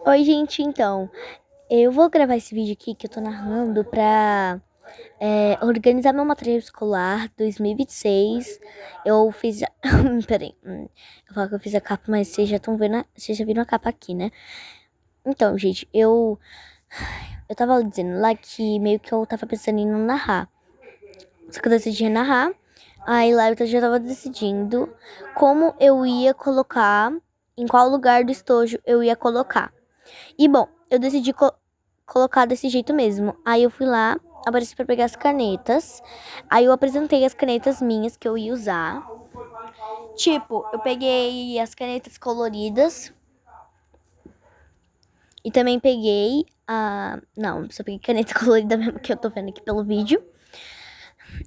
Oi, gente, então, eu vou gravar esse vídeo aqui que eu tô narrando pra organizar meu material escolar 2026. Eu fiz. Peraí. Eu falo que eu fiz a capa, mas vocês já estão vendo. Vocês já viram a capa aqui, né? Então, gente, eu tava dizendo lá que meio que eu tava pensando em não narrar. Só que eu decidi narrar. Aí lá eu já tava decidindo como eu ia colocar, em qual lugar do estojo eu ia colocar. E bom, eu decidi colocar desse jeito mesmo. Aí eu fui lá, apareci pra pegar as canetas. Aí eu apresentei as canetas minhas que eu ia usar. Tipo, eu peguei as canetas coloridas. E também peguei a. Não, só peguei caneta colorida mesmo que eu tô vendo aqui pelo vídeo.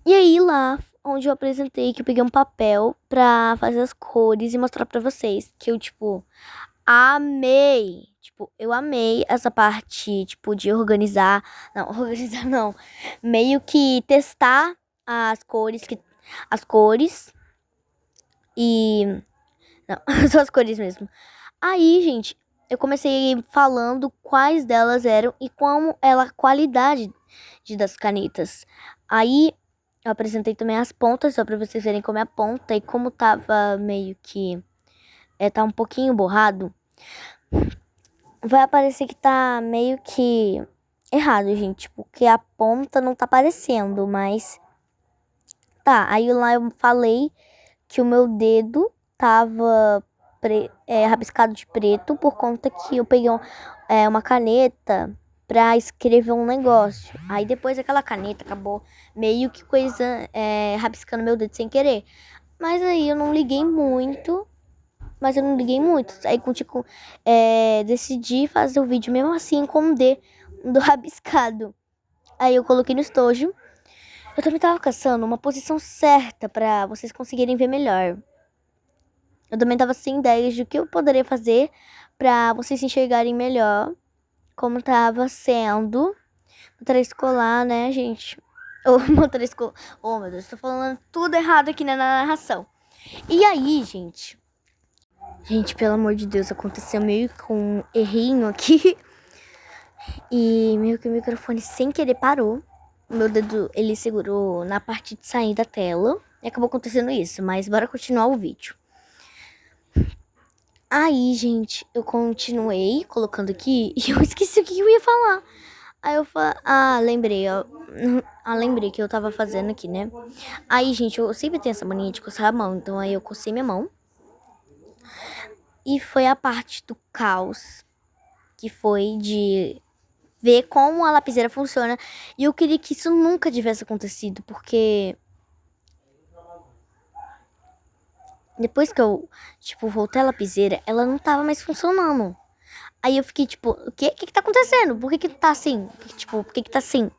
E aí lá onde eu apresentei que eu peguei um papel pra fazer as cores e mostrar pra vocês. Que eu, tipo, amei. Tipo, eu amei essa parte, tipo, de organizar. Não, organizar não. Meio que testar as cores as cores e não, só as cores mesmo. Aí, gente, eu comecei falando quais delas eram e como ela a qualidade das canetas. Aí eu apresentei também as pontas, só pra vocês verem como é a ponta e como tava meio que tá um pouquinho borrado. Vai aparecer que tá meio que errado, gente. Porque a ponta não tá aparecendo, mas tá. Aí lá eu falei que o meu dedo tava rabiscado de preto por conta que eu peguei uma caneta pra escrever um negócio. Aí depois aquela caneta acabou meio que rabiscando meu dedo sem querer. Mas aí eu não liguei muito. Mas eu não liguei muito. Aí tipo, decidi fazer o vídeo mesmo assim com o D do rabiscado. Aí eu coloquei no estojo. Eu também tava caçando uma posição certa pra vocês conseguirem ver melhor. Eu também tava sem ideias de o que eu poderia fazer pra vocês enxergarem melhor como tava sendo material escolar, né, gente? Ou material escolar. Oh, meu Deus, tô falando tudo errado aqui, né, na narração. E aí, gente? Gente, pelo amor de Deus, aconteceu meio com um errinho aqui. E meio que o microfone sem querer parou. O meu dedo, ele segurou na parte de sair da tela. E acabou acontecendo isso, mas bora continuar o vídeo. Aí, gente, eu continuei colocando aqui e eu esqueci o que eu ia falar. Aí eu falei, lembrei, ó. Lembrei que eu tava fazendo aqui, né? Aí, gente, eu sempre tenho essa mania de coçar a mão. Então aí eu cocei minha mão. E foi a parte do caos, que foi de ver como a lapiseira funciona. E eu queria que isso nunca tivesse acontecido, porque depois que eu, tipo, voltei a lapiseira, ela não tava mais funcionando. Aí eu fiquei, tipo, o quê? O que que tá acontecendo? Por que que tá assim? Tipo, por que que tá assim?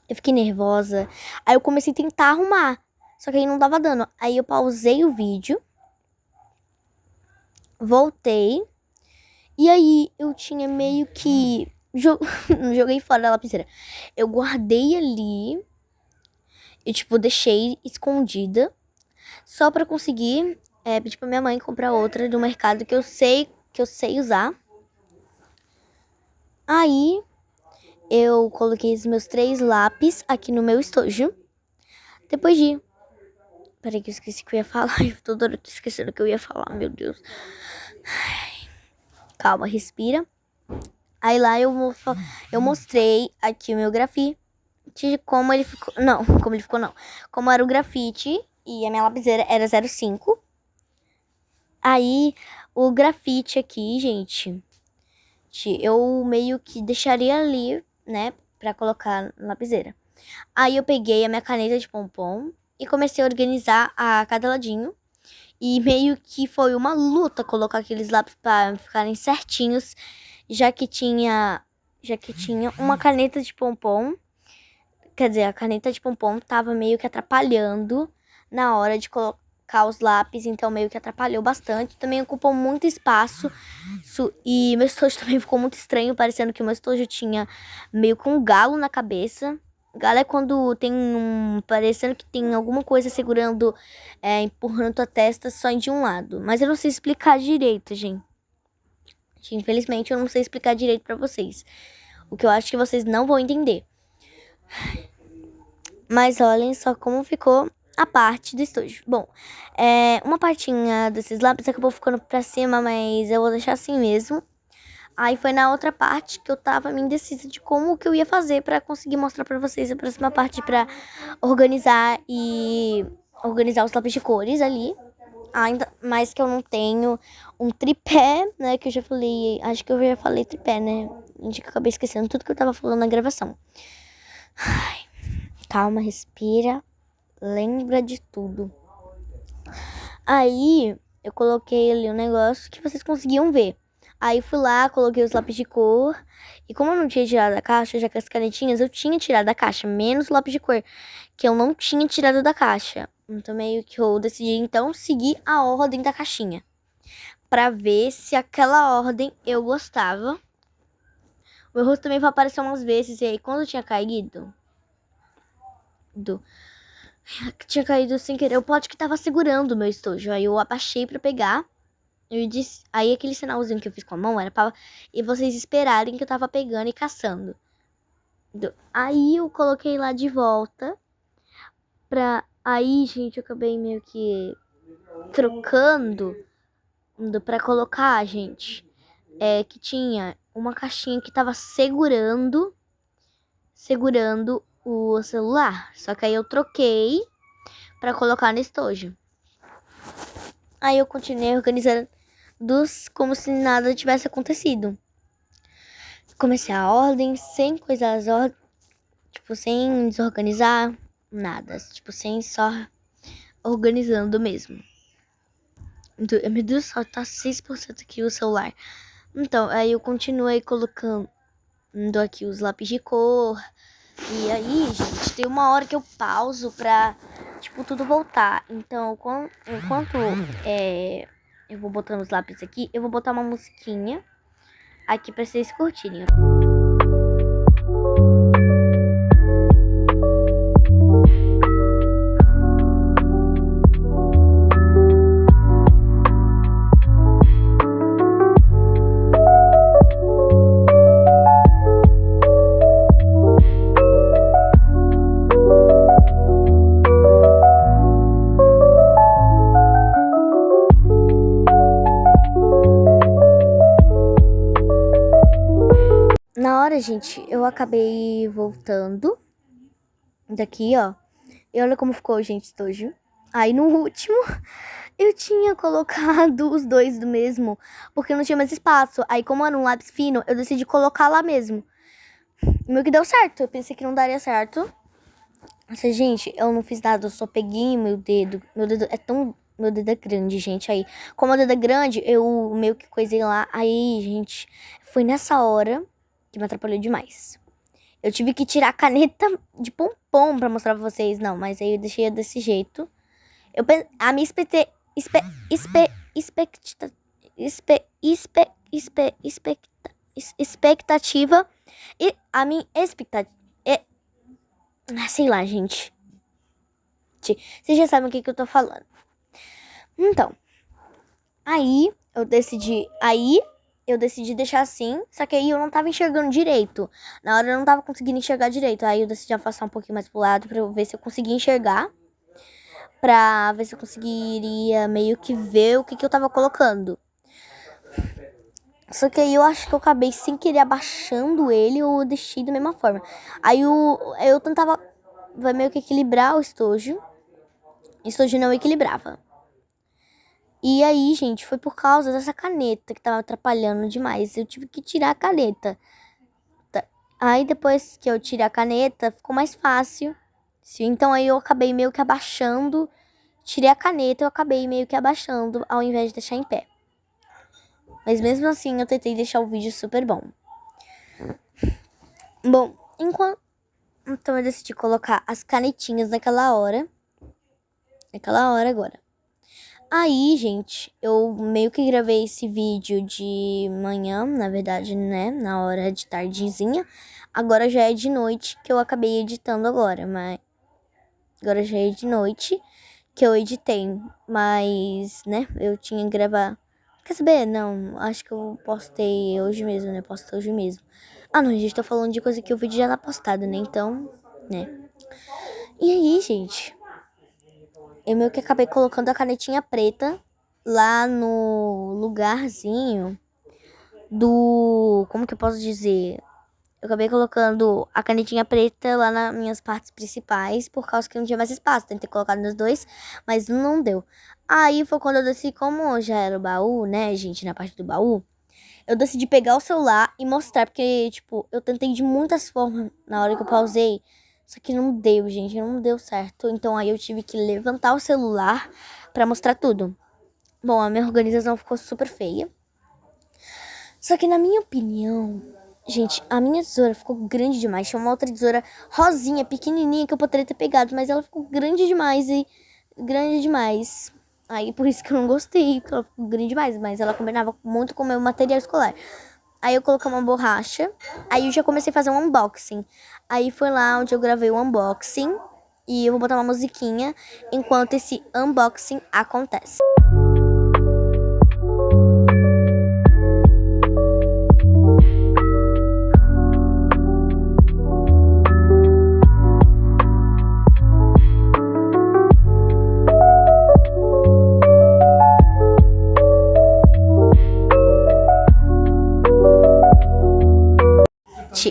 Eu fiquei nervosa. Aí eu comecei a tentar arrumar. Só que aí não tava dando. Aí eu pausei o vídeo. Voltei. E aí eu tinha meio que... Não joguei fora da lapiseira. Eu guardei ali. E, tipo, deixei escondida. Só pra conseguir pedir pra minha mãe comprar outra do mercado que eu sei usar. Aí eu coloquei os meus 3 lápis aqui no meu estojo. Depois de... Peraí que eu esqueci o que eu ia falar. Eu toda hora tô esquecendo o que eu ia falar, meu Deus. Calma, respira. Aí lá eu mostrei aqui o meu grafite. Como ele ficou... Não, como ele ficou não. Como era o grafite e a minha lapiseira era 05. Aí o grafite aqui, gente, eu meio que deixaria ali, né, pra colocar na lapiseira. Aí eu peguei a minha caneta de pompom e comecei a organizar a cada ladinho. E meio que foi uma luta colocar aqueles lápis para ficarem certinhos, já que tinha uma caneta de pompom. Quer dizer, a caneta de pompom tava meio que atrapalhando na hora de colocar os lápis, então meio que atrapalhou bastante. Também ocupou muito espaço e meu estojo também ficou muito estranho, parecendo que o meu estojo tinha meio com um galo na cabeça. Galera, quando tem parecendo que tem alguma coisa segurando, empurrando tua testa só de um lado. Mas eu não sei explicar direito, gente. Infelizmente, eu não sei explicar direito pra vocês. O que eu acho que vocês não vão entender. Mas olhem só como ficou a parte do estojo. Bom, uma partinha desses lápis acabou ficando pra cima, mas eu vou deixar assim mesmo. Aí foi na outra parte que eu tava me indecisa de como que eu ia fazer pra conseguir mostrar pra vocês a próxima parte pra organizar os lápis de cores ali. Ainda mais que eu não tenho um tripé, né, que eu já falei, acho que eu já falei tripé, né? A gente acabei esquecendo tudo que eu tava falando na gravação. Ai, calma, respira, lembra de tudo. Aí eu coloquei ali um negócio que vocês conseguiam ver. Aí fui lá, coloquei os lápis de cor. E como eu não tinha tirado da caixa, já que as canetinhas eu tinha tirado da caixa, menos o lápis de cor, que eu não tinha tirado da caixa. Então meio que eu decidi então seguir a ordem da caixinha, pra ver se aquela ordem eu gostava. O meu rosto também vai aparecer umas vezes, e aí quando eu tinha caído, sem querer, o pote que tava segurando o meu estojo. Aí eu abaixei pra pegar. Eu disse, aí aquele sinalzinho que eu fiz com a mão era pra e vocês esperarem que eu tava pegando e caçando. Aí eu coloquei lá de volta aí, gente, eu acabei meio que trocando pra colocar, gente. Que tinha uma caixinha que tava segurando o celular. Só que aí eu troquei pra colocar no estojo. Aí eu continuei organizando como se nada tivesse acontecido. Comecei a ordem, sem coisar as ordens, tipo, sem desorganizar nada, tipo, sem só organizando mesmo. Então, meu Deus, só tá 6% aqui o celular. Então, aí eu continuei colocando aqui os lápis de cor. E aí, gente, tem uma hora que eu pauso pra, tipo, tudo voltar. Então, enquanto eu vou botando os lápis aqui, eu vou botar uma musiquinha aqui pra vocês curtirem. Na hora, gente, eu acabei voltando daqui, ó. E olha como ficou, gente, estojo. Aí no último, eu tinha colocado os dois do mesmo, porque não tinha mais espaço. Aí como era um lápis fino, eu decidi colocar lá mesmo. E meio que deu certo, eu pensei que não daria certo. Nossa, gente, eu não fiz nada, eu só peguei meu dedo. Meu dedo é grande, gente. Aí, como o dedo é grande, eu meio que coisei lá. Aí, gente, foi nessa hora que me atrapalhou demais. Eu tive que tirar a caneta de pompom pra mostrar pra vocês. Não, mas aí eu deixei desse jeito. A minha expectativa e a minha expectativa sei lá, gente. Vocês já sabem o que eu tô falando. Então, aí eu decidi deixar assim, só que aí eu não tava enxergando direito. Na hora eu não tava conseguindo enxergar direito. Aí eu decidi afastar um pouquinho mais pro lado pra eu ver se eu conseguia enxergar. Pra ver se eu conseguiria meio que ver o que eu tava colocando. Só que aí eu acho que eu acabei sem querer abaixando ele ou eu deixei da mesma forma. Aí eu tentava meio que equilibrar o estojo. O estojo não equilibrava. E aí, gente, foi por causa dessa caneta que tava atrapalhando demais. Eu tive que tirar a caneta. Aí depois que eu tirei a caneta, ficou mais fácil. Então aí eu acabei meio que abaixando. Tirei a caneta, eu acabei meio que abaixando ao invés de deixar em pé. Mas mesmo assim, eu tentei deixar o vídeo super bom. Bom, então eu decidi colocar as canetinhas naquela hora. Naquela hora agora. Aí, gente, eu meio que gravei esse vídeo de manhã, na verdade, né? Na hora de tardezinha. Agora já é de noite que eu acabei editando agora, mas agora já é de noite que eu editei, mas, né, eu tinha que gravar. Quer saber? Não, acho que eu postei hoje mesmo, né? Postei hoje mesmo. Ah, não, gente, tô falando de coisa que o vídeo já tá postado, né? Então, né. E aí, gente, eu meio que acabei colocando a canetinha preta lá no lugarzinho do. Como que eu posso dizer? Eu acabei colocando a canetinha preta lá nas minhas partes principais, por causa que não tinha mais espaço. Tentei colocar nos dois, mas não deu. Aí foi quando eu decidi, como já era o baú, né, gente, na parte do baú, eu decidi pegar o celular e mostrar, porque, tipo, eu tentei de muitas formas na hora que eu pausei, só que não deu, gente, não deu certo. Então aí eu tive que levantar o celular pra mostrar tudo. Bom, a minha organização ficou super feia. Só que na minha opinião, gente, a minha tesoura ficou grande demais. Tinha uma outra tesoura rosinha, pequenininha, que eu poderia ter pegado, mas ela ficou grande demais e grande demais. Aí por isso que eu não gostei, porque ela ficou grande demais, mas ela combinava muito com o meu material escolar. Aí eu coloquei uma borracha, aí eu já comecei a fazer um unboxing. Aí foi lá onde eu gravei o unboxing e eu vou botar uma musiquinha enquanto esse unboxing acontece.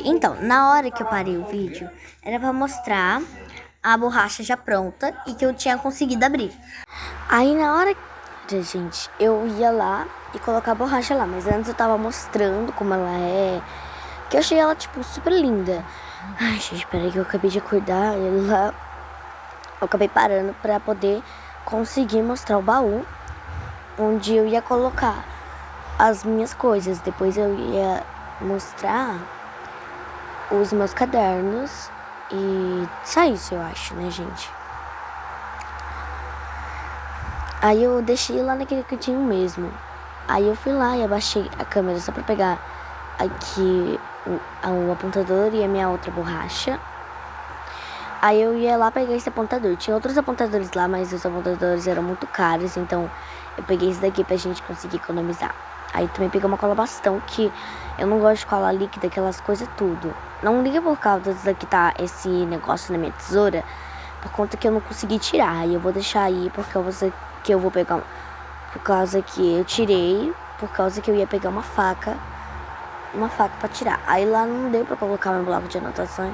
Então, na hora que eu parei o vídeo, era pra mostrar a borracha já pronta e que eu tinha conseguido abrir. Aí na hora, gente, eu ia lá e colocar a borracha lá, mas antes eu tava mostrando como ela é, que eu achei ela, tipo, super linda. Ai, gente, peraí que eu acabei de acordar e lá eu acabei parando pra poder conseguir mostrar o baú onde eu ia colocar as minhas coisas. Depois eu ia mostrar os meus cadernos e só isso, eu acho, né, gente? Aí eu deixei lá naquele cantinho mesmo. Aí eu fui lá e abaixei a câmera só pra pegar aqui o apontador e a minha outra borracha. Aí eu ia lá pegar esse apontador. Tinha outros apontadores lá, mas os apontadores eram muito caros, então eu peguei esse daqui pra gente conseguir economizar. Aí também peguei uma cola bastão, que eu não gosto de cola líquida, aquelas coisas tudo. Não liga por causa daqui tá esse negócio na minha tesoura, por conta que eu não consegui tirar. Aí eu vou deixar aí, porque eu vou pegar, por causa que eu tirei, por causa que eu ia pegar uma faca pra tirar. Aí lá não deu pra colocar meu bloco de anotação.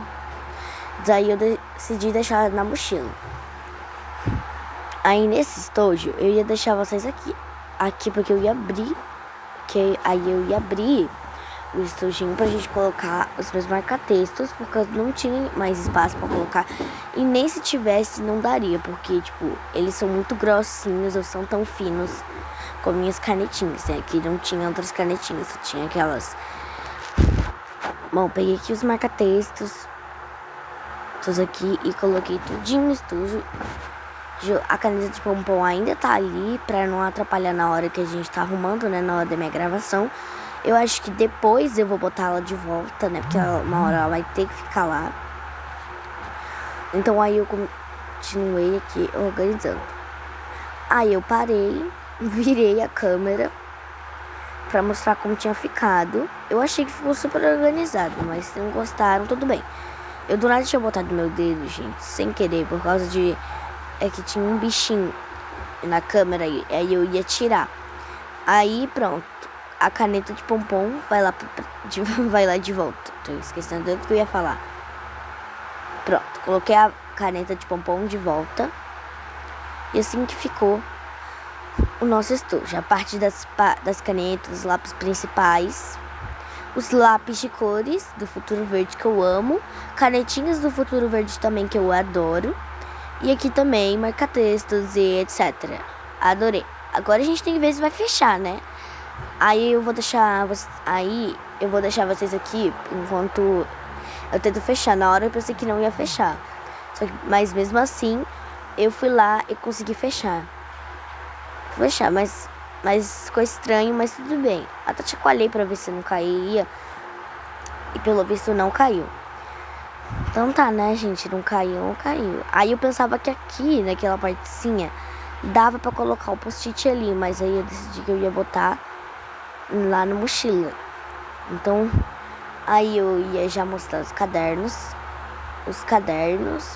Daí eu decidi deixar na mochila. Aí nesse estojo eu ia deixar vocês aqui porque eu ia abrir, aí eu ia abrir o estojinho pra gente colocar os meus marca-textos, porque não tinha mais espaço pra colocar. E nem se tivesse não daria, porque tipo, eles são muito grossinhos ou são tão finos como minhas canetinhas, né? Aqui não tinha outras canetinhas, só tinha aquelas. Bom, peguei aqui os marca-textos aqui e coloquei tudinho no estojo. A caneta de pompom ainda tá ali pra não atrapalhar na hora que a gente tá arrumando, né, na hora da minha gravação. Eu acho que depois eu vou botar ela de volta, né, porque uma hora ela vai ter que ficar lá. Então aí eu continuei aqui organizando. Aí eu parei, virei a câmera pra mostrar como tinha ficado. Eu achei que ficou super organizado, mas se não gostaram, tudo bem. Eu do nada tinha botado meu dedo, gente, sem querer, por causa de... É que tinha um bichinho na câmera e aí eu ia tirar. Aí pronto, a caneta de pompom vai lá de volta. Tô esquecendo do que eu ia falar. Pronto, coloquei a caneta de pompom de volta. E assim que ficou o nosso estojo. A parte das canetas, os lápis principais, os lápis de cores do Futuro Verde que eu amo, canetinhas do Futuro Verde também que eu adoro, e aqui também marca-textos e etc. Adorei. Agora a gente tem que ver se vai fechar, né? Aí eu vou deixar vocês aqui enquanto eu tento fechar. Na hora eu pensei que não ia fechar, mas mesmo assim eu fui lá e consegui fechar. fechar, mas ficou estranho, mas tudo bem. Até chacoalhei pra ver se não caía. E pelo visto não caiu. Então tá, né, gente? Não caiu, não caiu. Aí eu pensava que aqui, naquela partezinha, dava pra colocar o post-it ali. Mas aí eu decidi que eu ia botar lá na mochila. Então, aí eu ia já mostrar os cadernos.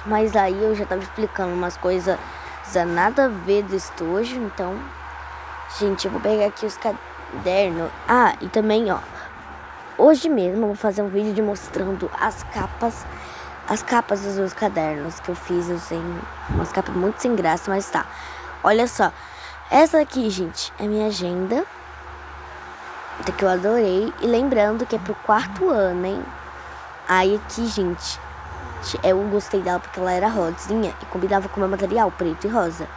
Mas aí eu já tava explicando umas coisas nada a ver do estojo. Então, gente, eu vou pegar aqui os cadernos. Ah, e também, ó, hoje mesmo eu vou fazer um vídeo mostrando as capas dos meus cadernos que eu fiz. Eu sei, umas capas muito sem graça, mas tá. Olha só, essa aqui, gente, é minha agenda, que eu adorei. E lembrando que é pro 4º ano, hein? Aí aqui, gente, eu gostei dela porque ela era rosinha e combinava com o meu material, preto e rosa.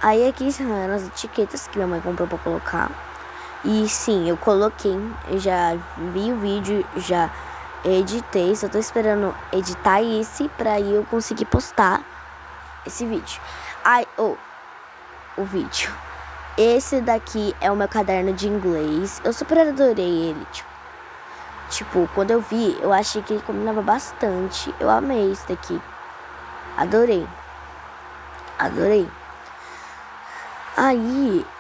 Aí aqui são as etiquetas que minha mãe comprou pra colocar. E sim, eu coloquei, eu já vi o vídeo, já editei, só tô esperando editar esse pra eu conseguir postar esse vídeo. O vídeo. Esse daqui é o meu caderno de inglês. Eu super adorei ele, tipo, quando eu vi, eu achei que ele combinava bastante. Eu amei esse daqui. Adorei.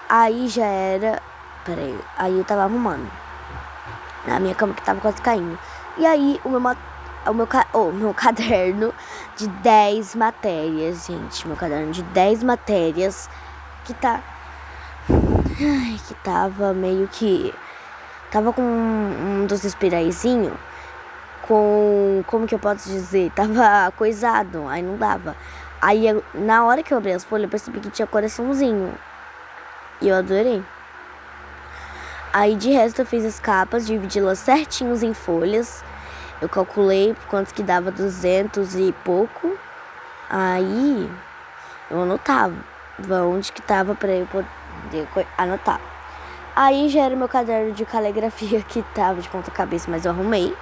Aí já era... Peraí, aí eu tava arrumando na minha cama que tava quase caindo. E aí o meu caderno de 10 matérias, gente. Meu caderno de 10 matérias que tava meio que... Tava com um desespiraizinho. Como que eu posso dizer? Tava coisado, aí não dava. Aí na hora que eu abri as folhas eu percebi que tinha coraçãozinho. E eu adorei. Aí de resto eu fiz as capas, dividi-las certinhos em folhas. Eu calculei quanto que dava 200 e pouco. Aí eu anotava onde que tava pra eu poder anotar. Aí já era meu caderno de caligrafia que tava de ponta cabeça, mas eu arrumei.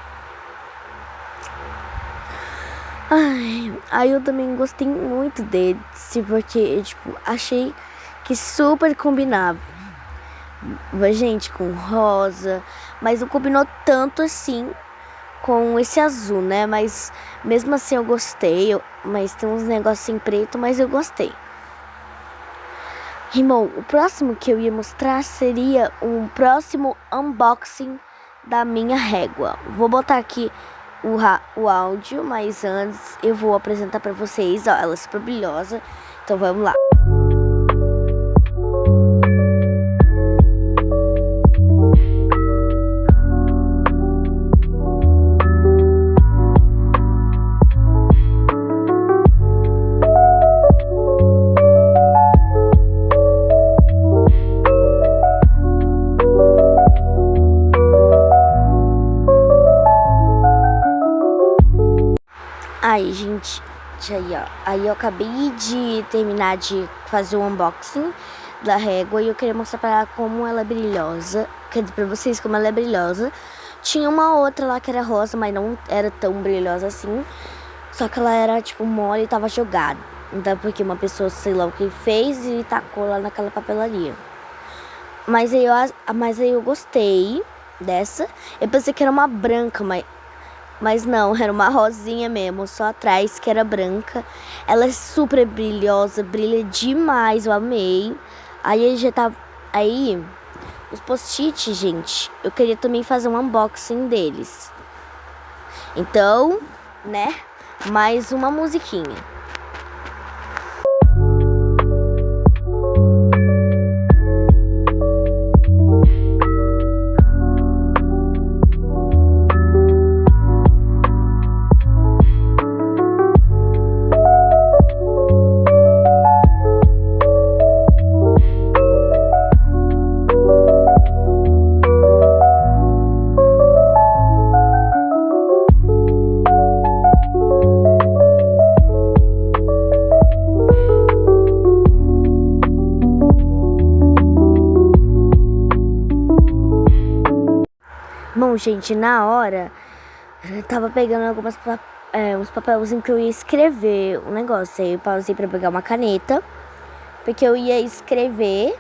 Aí eu também gostei muito dele, porque, tipo, achei que super combinava. Gente, com rosa, mas não combinou tanto assim com esse azul, né? Mas mesmo assim eu gostei, mas tem uns negócios em preto, mas eu gostei. Irmão, o próximo que eu ia mostrar seria um próximo unboxing da minha régua. Vou botar aqui o áudio, mas antes eu vou apresentar pra vocês, ó, ela é super brilhosa, então vamos lá. Aí, gente, aí, ó. Aí eu acabei de terminar de fazer o unboxing da régua e eu queria mostrar pra ela como ela é brilhosa. Quer dizer, pra vocês como ela é brilhosa. Tinha uma outra lá que era rosa, mas não era tão brilhosa assim. Só que ela era, tipo, mole e tava jogada. Então, porque uma pessoa, sei lá o que fez e tacou lá naquela papelaria. Mas aí eu gostei dessa. Eu pensei que era uma branca, mas não, era uma rosinha mesmo, só atrás que era branca. Ela é super brilhosa, brilha demais, eu amei. Aí já tá... Aí, os post-it, gente, eu queria também fazer um unboxing deles. Então, né, mais uma musiquinha. Bom, gente, na hora, eu tava pegando uns papelzinhos que eu ia escrever um negócio. Aí eu pausei pra pegar uma caneta, porque eu ia escrever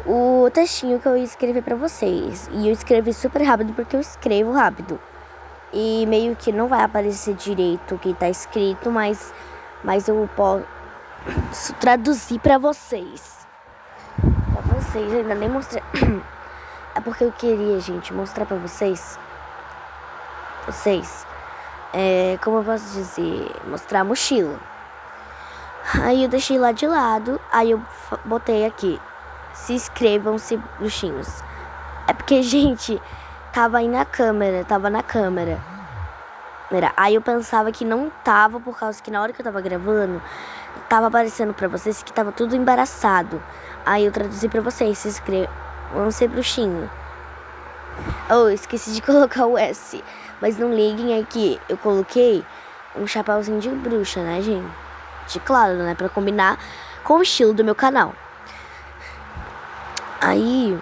o textinho que eu ia escrever pra vocês. E eu escrevi super rápido porque eu escrevo rápido. E meio que não vai aparecer direito o que tá escrito, mas eu posso traduzir pra vocês. Eu ainda nem mostrei. É porque eu queria, gente, mostrar pra vocês. Como eu posso dizer? Mostrar a mochila. Aí eu deixei lá de lado. Aí eu botei aqui: se inscrevam-se, bruxinhos. É porque, gente, tava na câmera. Aí eu pensava que não tava, por causa que na hora que eu tava gravando, tava aparecendo pra vocês que tava tudo embaraçado. Aí eu traduzi pra vocês: se inscrevam-se, bruxinho. Oh, esqueci de colocar o S. Mas não liguem aqui, eu coloquei um chapéuzinho de bruxa, né, gente? Claro, né? Pra combinar com o estilo do meu canal. Aí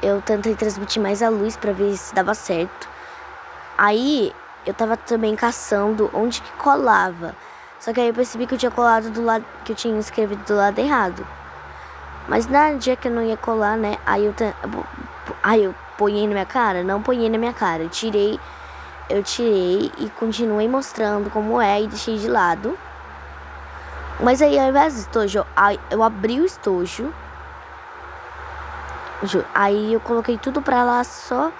eu tentei transmitir mais a luz pra ver se dava certo. Aí eu tava também caçando onde que colava. Só que aí eu percebi que eu tinha colado do lado, que eu tinha escrevido do lado errado. Mas na dia que eu não ia colar, né? Aí eu ponhei na minha cara? Não ponhei na minha cara. Eu tirei e continuei mostrando como é e deixei de lado. Mas aí ao invés do estojo, eu abri o estojo. Aí eu coloquei tudo pra lá só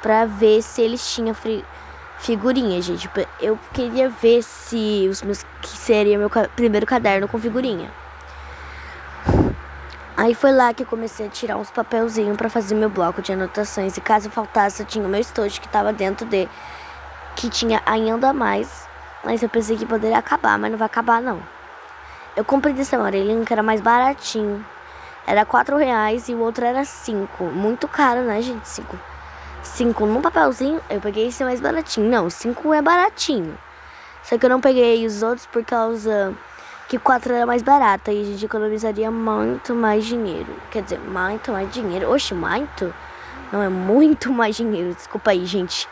pra ver se eles tinham figurinha, gente. Eu queria ver se que seria meu primeiro caderno com figurinha. Aí foi lá que eu comecei a tirar uns papelzinhos pra fazer meu bloco de anotações. E caso faltasse, eu tinha o meu estojo que tava dentro que tinha ainda mais. Mas eu pensei que poderia acabar, mas não vai acabar não. Eu comprei desse amarelinho que era mais baratinho. Era R$4 e o outro era 5. Muito caro, né, gente? 5 num papelzinho. Eu peguei esse mais baratinho. Não, 5 é baratinho. Só que eu não peguei os outros por causa que 4 era mais barato. Aí a gente economizaria muito mais dinheiro. Quer dizer, muito mais dinheiro. Oxe, muito? Não, é muito mais dinheiro. Desculpa aí, gente.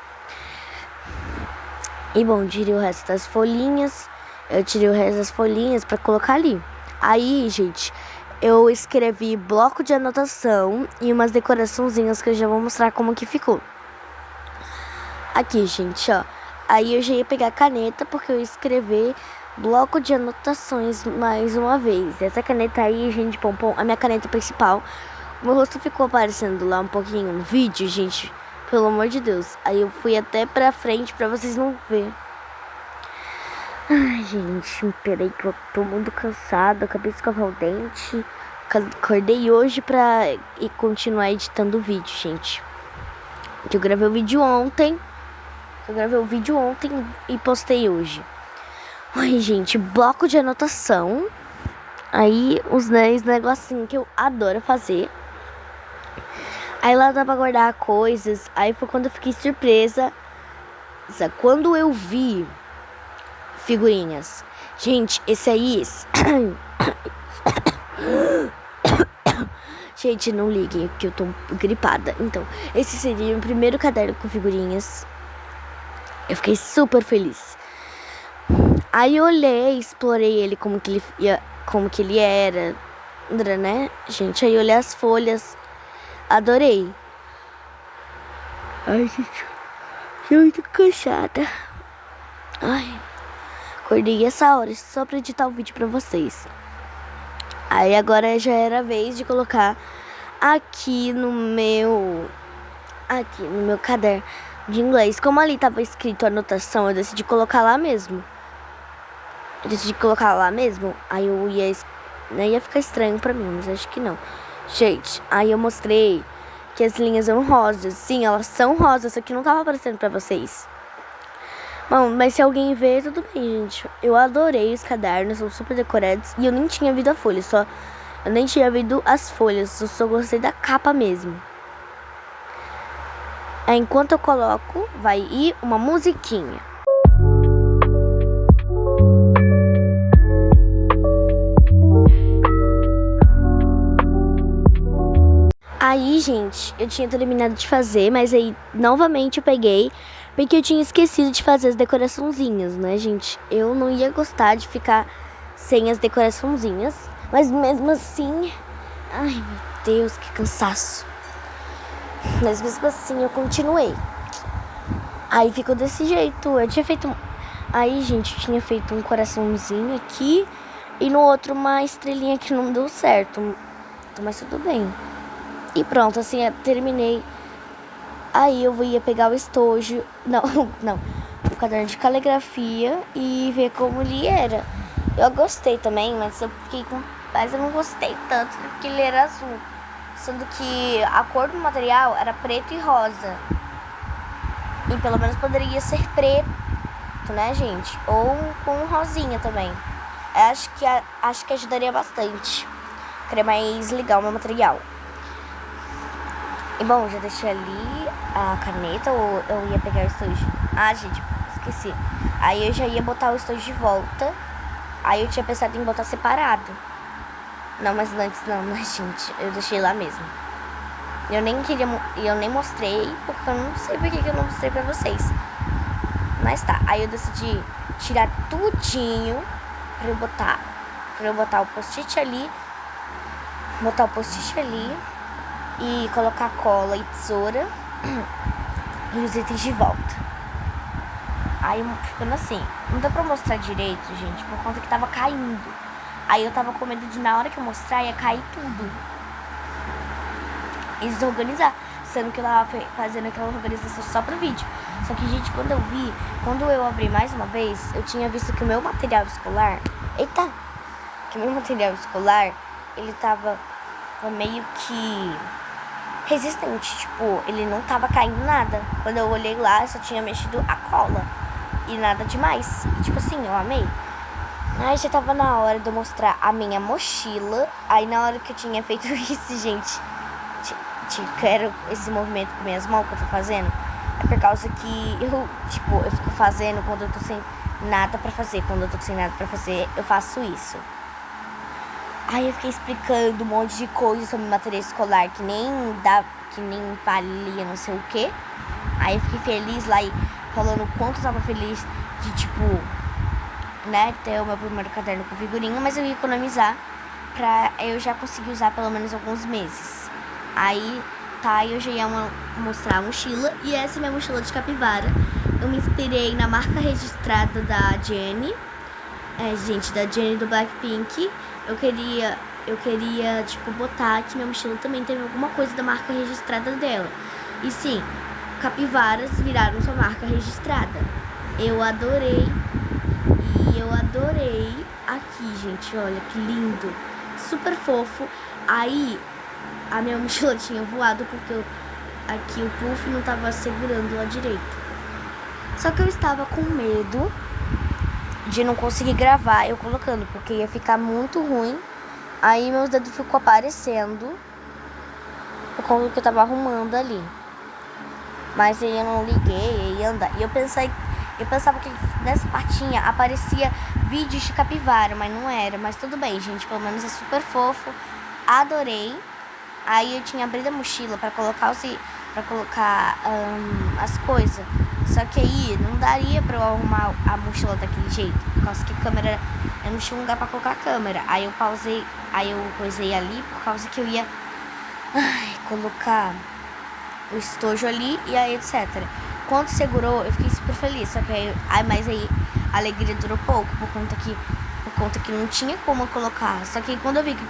E bom, tirei o resto das folhinhas. Eu tirei o resto das folhinhas pra colocar ali. Aí, gente, eu escrevi bloco de anotação e umas decoraçãozinhas que eu já vou mostrar como que ficou. Aqui, gente, ó. Aí eu já ia pegar a caneta porque eu ia escrever bloco de anotações mais uma vez. Essa caneta aí, gente, pompom, a minha caneta principal. O meu rosto ficou aparecendo lá um pouquinho no vídeo, gente. Pelo amor de Deus. Aí eu fui até pra frente pra vocês não verem. Ai, gente, peraí que eu tô muito cansada. Acabei de escovar o dente. Acordei hoje pra continuar editando o vídeo, gente. Que eu gravei o vídeo ontem. E postei hoje. Ai, gente, bloco de anotação. Aí, os negocinhos que eu adoro fazer. Aí lá dá pra guardar coisas. Aí foi quando eu fiquei surpresa. Quando eu vi figurinhas. Gente, esse aí... Gente, não liguem, porque eu tô gripada. Então, esse seria o primeiro caderno com figurinhas. Eu fiquei super feliz. Aí eu olhei, explorei ele como que ele era, né, gente? Aí eu olhei as folhas. Adorei. Ai, gente, tô muito cansada. Ai, acordei essa hora só pra editar o vídeo pra vocês. Aí agora já era a vez de colocar aqui no meu caderno de inglês. Como ali tava escrito anotação, eu decidi colocar lá mesmo. Aí eu ia ficar estranho pra mim, mas acho que não. Gente, aí eu mostrei que as linhas eram rosas. Sim, elas são rosas, só que não tava aparecendo pra vocês. Bom, mas se alguém ver, tudo bem, gente. Eu adorei os cadernos, são super decorados. E eu nem tinha visto a folha, eu nem tinha visto as folhas, eu só gostei da capa mesmo. Enquanto eu coloco, vai ir uma musiquinha. Aí, gente, eu tinha terminado de fazer, mas aí, novamente, eu peguei, porque eu tinha esquecido de fazer as decoraçãozinhas, né, gente? Eu não ia gostar de ficar sem as decoraçãozinhas, mas mesmo assim... Ai, meu Deus, que cansaço. Mas mesmo assim eu continuei. Aí ficou desse jeito. Eu tinha feito... Aí, gente, eu tinha feito um coraçãozinho aqui. E no outro uma estrelinha que não deu certo. Mas tudo bem. E pronto, assim, eu terminei. Aí eu ia pegar o estojo. Não. O caderno de caligrafia e ver como ele era. Eu gostei também, mas eu não gostei tanto porque ele era azul. Sendo que a cor do material era preto e rosa. E pelo menos poderia ser preto, né, gente? Ou com rosinha também. Acho que ajudaria bastante. Queria mais legal o meu material. E bom, já deixei ali a caneta ou eu ia pegar o estojo? Ah, gente, esqueci. Aí eu já ia botar o estojo de volta. Aí eu tinha pensado em botar separado. Não, mas antes não, né, gente? Eu deixei lá mesmo. Eu nem mostrei, porque eu não sei por que eu não mostrei pra vocês. Mas tá, aí eu decidi tirar tudinho pra eu botar o post-it ali. Botar o post-it ali e colocar cola e tesoura e os itens de volta. Aí ficando assim, não dá pra mostrar direito, gente, por conta que tava caindo. Aí eu tava com medo de na hora que eu mostrar ia cair tudo e desorganizar, sendo que eu tava fazendo aquela organização só pro vídeo. Só que, gente, quando eu abri mais uma vez, eu tinha visto que o meu material escolar, ele tava meio que resistente, tipo, ele não tava caindo nada. Quando eu olhei lá, eu só tinha mexido a cola e nada demais. E, tipo assim, eu amei. Aí já tava na hora de eu mostrar a minha mochila. Aí na hora que eu tinha feito isso, gente, quero esse movimento com minhas mãos que eu tô fazendo. É por causa que eu fico fazendo quando eu tô sem nada pra fazer. Quando eu tô sem nada pra fazer, eu faço isso. Aí eu fiquei explicando um monte de coisa sobre material escolar que nem valia não sei o que. Aí eu fiquei feliz lá e falando o quanto eu tava feliz de, tipo, né, ter o meu primeiro caderno com figurinha, mas eu ia economizar pra eu já conseguir usar pelo menos alguns meses. Aí, tá, eu já ia mostrar a mochila, e essa é minha mochila de capivara. Eu me inspirei na marca registrada da Jennie, da Jennie do Blackpink. Eu queria, tipo, botar que minha mochila também teve alguma coisa da marca registrada dela. E sim, capivaras viraram sua marca registrada. Eu adorei. E eu adorei aqui, gente, olha que lindo. Super fofo. Aí, a minha mochila tinha voado porque aqui o puff não tava segurando lá direito. Só que eu estava com medo de não conseguir gravar eu colocando, porque ia ficar muito ruim. Aí meus dedos ficou aparecendo por conta que eu tava arrumando ali. Mas aí eu não liguei, ia andar. E eu pensava que nessa partinha aparecia vídeos de capivara, mas não era. Mas tudo bem, gente, pelo menos é super fofo. Adorei. Aí eu tinha abrido a mochila pra colocar as coisas. Só que aí não daria pra eu arrumar a mochila daquele jeito, por causa que a câmera, eu não tinha um lugar pra colocar a câmera. Aí eu pausei, aí eu coisei ali por causa que eu ia colocar o estojo ali e aí etc. Quando segurou, eu fiquei super feliz. Só que mas aí a alegria durou pouco por conta que não tinha como colocar. Só que quando eu vi que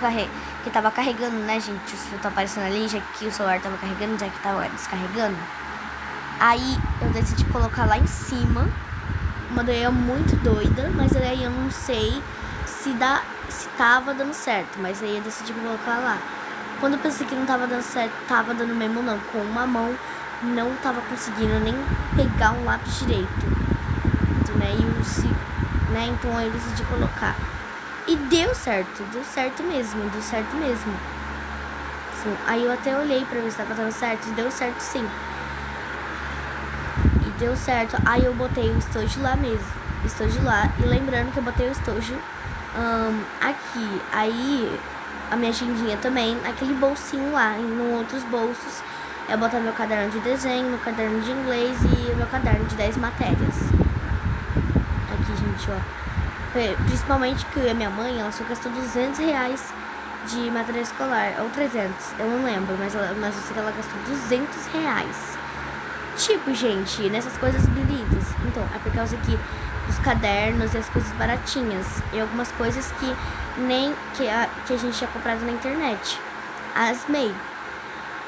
tava carregando, né, gente, os fios tá aparecendo ali, já que o celular tava carregando, já que tava descarregando. Aí eu decidi colocar lá em cima. Uma ideia muito doida, mas aí eu não sei se tava dando certo. Mas aí eu decidi colocar lá. Quando eu pensei que não tava dando certo, tava dando mesmo não. Com uma mão não tava conseguindo nem pegar um lápis direito, né? Então aí eu decidi colocar. E deu certo mesmo. Sim, aí eu até olhei pra ver se tava dando certo, deu certo sim. E deu certo, aí eu botei o estojo lá mesmo, e lembrando que eu botei o estojo aqui, aí a minha agendinha também, aquele bolsinho lá, e nos outros bolsos eu botar meu caderno de desenho, meu caderno de inglês e o meu caderno de 10 matérias. Aqui, gente, ó. Principalmente que eu e a minha mãe, ela só gastou R$200 de material escolar, ou 300, eu não lembro, mas eu sei que ela gastou R$ 200. Tipo, gente, nessas coisas bonitas. Então, é por causa que os cadernos e as coisas baratinhas. E algumas coisas que nem que a gente tinha comprado na internet. Asmei.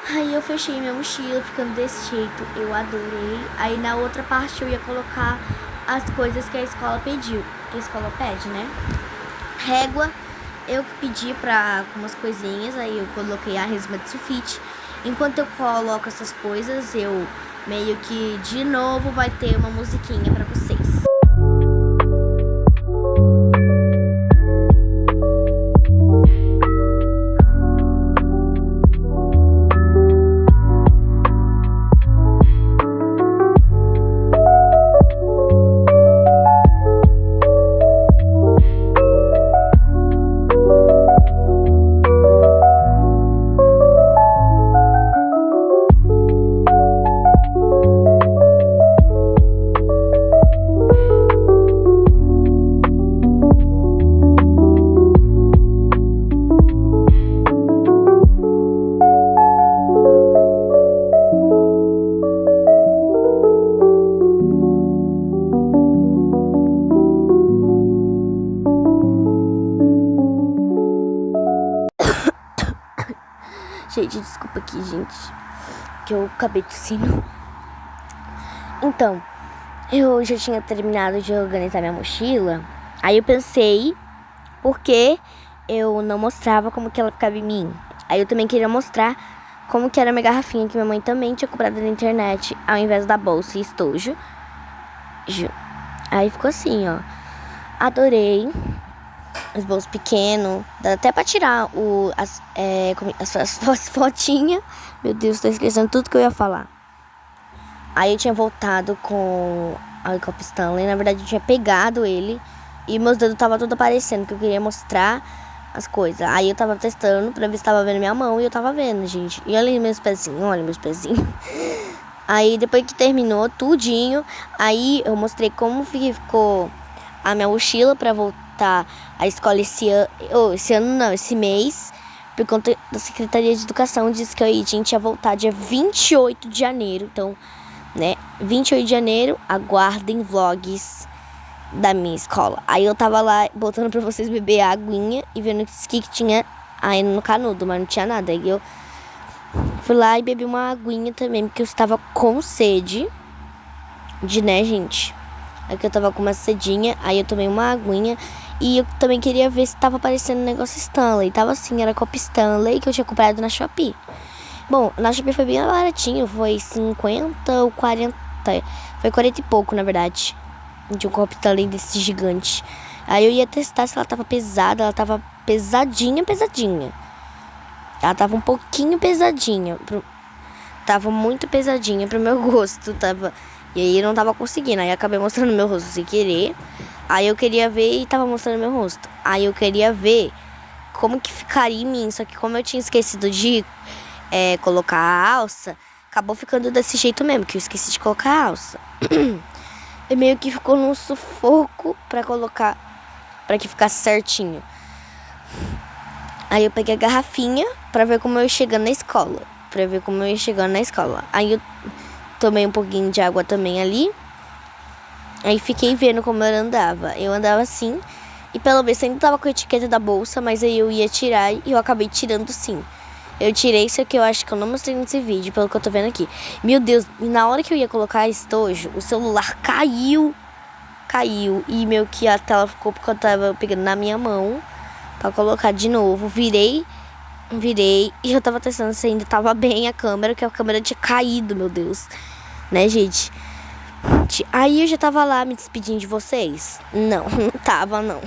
Aí eu fechei minha mochila, ficando desse jeito. Eu adorei. Aí na outra parte eu ia colocar as coisas que a escola pediu. Que a escola pede, né? Régua. Eu pedi pra algumas coisinhas. Aí eu coloquei a resma de sulfite. Enquanto eu coloco essas coisas, eu meio que de novo vai ter uma musiquinha pra vocês. Gente, desculpa aqui, gente, que eu acabei tossindo. Então, eu já tinha terminado de organizar minha mochila. Aí eu pensei, porque eu não mostrava como que ela ficava em mim. Aí eu também queria mostrar como que era minha garrafinha, que minha mãe também tinha comprado na internet, ao invés da bolsa e estojo. Aí ficou assim, ó. Adorei. Os bolsos pequenos. Dá até pra tirar as fotinhas. Meu Deus, tô esquecendo tudo que eu ia falar. Aí eu tinha voltado com a Copa Stanley. Na verdade, eu tinha pegado ele. E meus dedos tava tudo aparecendo, que eu queria mostrar as coisas. Aí eu tava testando pra ver se tava vendo minha mão. E eu tava vendo, gente. E olha meus pezinhos, olha meus pezinhos. Aí depois que terminou tudinho, aí eu mostrei como ficou a minha mochila pra voltar à escola esse mês, por conta da Secretaria de Educação. Disse que a gente ia voltar dia 28 de janeiro. Então, né, 28 de janeiro, aguardem vlogs da minha escola. Aí eu tava lá botando pra vocês beber a aguinha e vendo o que tinha aí no canudo, mas não tinha nada. Aí eu fui lá e bebi uma aguinha também, porque eu estava com sede, né, gente? Aí que eu tava com uma sedinha, aí eu tomei uma aguinha. E eu também queria ver se tava aparecendo um negócio Stanley. Tava assim, era Copa Stanley que eu tinha comprado na Shopee. Bom, na Shopee foi bem baratinho, foi 50 ou 40. Foi 40 e pouco, na verdade. De um Copa Stanley desse gigante. Aí eu ia testar se ela tava pesada. Ela tava pesadinha. Ela tava um pouquinho pesadinha. Tava muito pesadinha pro meu gosto. E aí eu não tava conseguindo. Aí eu acabei mostrando meu rosto sem querer. Aí eu queria ver e tava mostrando meu rosto. Aí eu queria ver como que ficaria em mim. Só que como eu tinha esquecido de colocar a alça, acabou ficando desse jeito mesmo, que eu esqueci de colocar a alça. E meio que ficou num sufoco pra colocar, pra que ficasse certinho. Aí eu peguei a garrafinha pra ver como eu ia chegando na escola. Aí eu tomei um pouquinho de água também ali. Aí fiquei vendo como eu andava. Eu andava assim. E pelo menos ainda tava com a etiqueta da bolsa. Mas aí eu ia tirar e eu acabei tirando sim. Eu tirei isso que eu acho que eu não mostrei nesse vídeo, pelo que eu tô vendo aqui. Meu Deus, na hora que eu ia colocar estojo, o celular caiu. E meio que a tela ficou porque eu tava pegando na minha mão pra colocar de novo. Virei. E eu tava testando se ainda tava bem a câmera, que a câmera tinha caído, meu Deus. Né, gente? Aí eu já tava lá me despedindo de vocês. Não tava, não.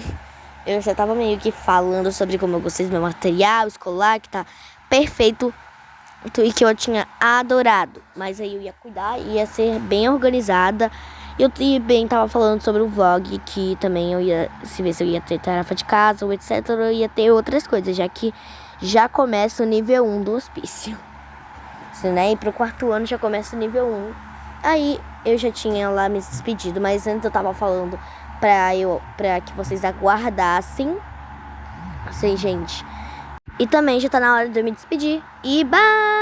Eu já tava meio que falando sobre como eu gostei do meu material escolar, que tá perfeito e que eu tinha adorado. Mas aí eu ia cuidar, ia ser bem organizada. Eu também tava falando sobre o vlog, que também eu ia ver se eu ia ter tarefa de casa ou etc. Eu ia ter outras coisas, já que já começa o nível 1 do hospício. Né? E pro quarto ano já começa o nível 1. Aí eu já tinha lá me despedido, mas antes eu tava falando pra que vocês aguardassem. Assim, gente. E também já tá na hora de eu me despedir. E bye!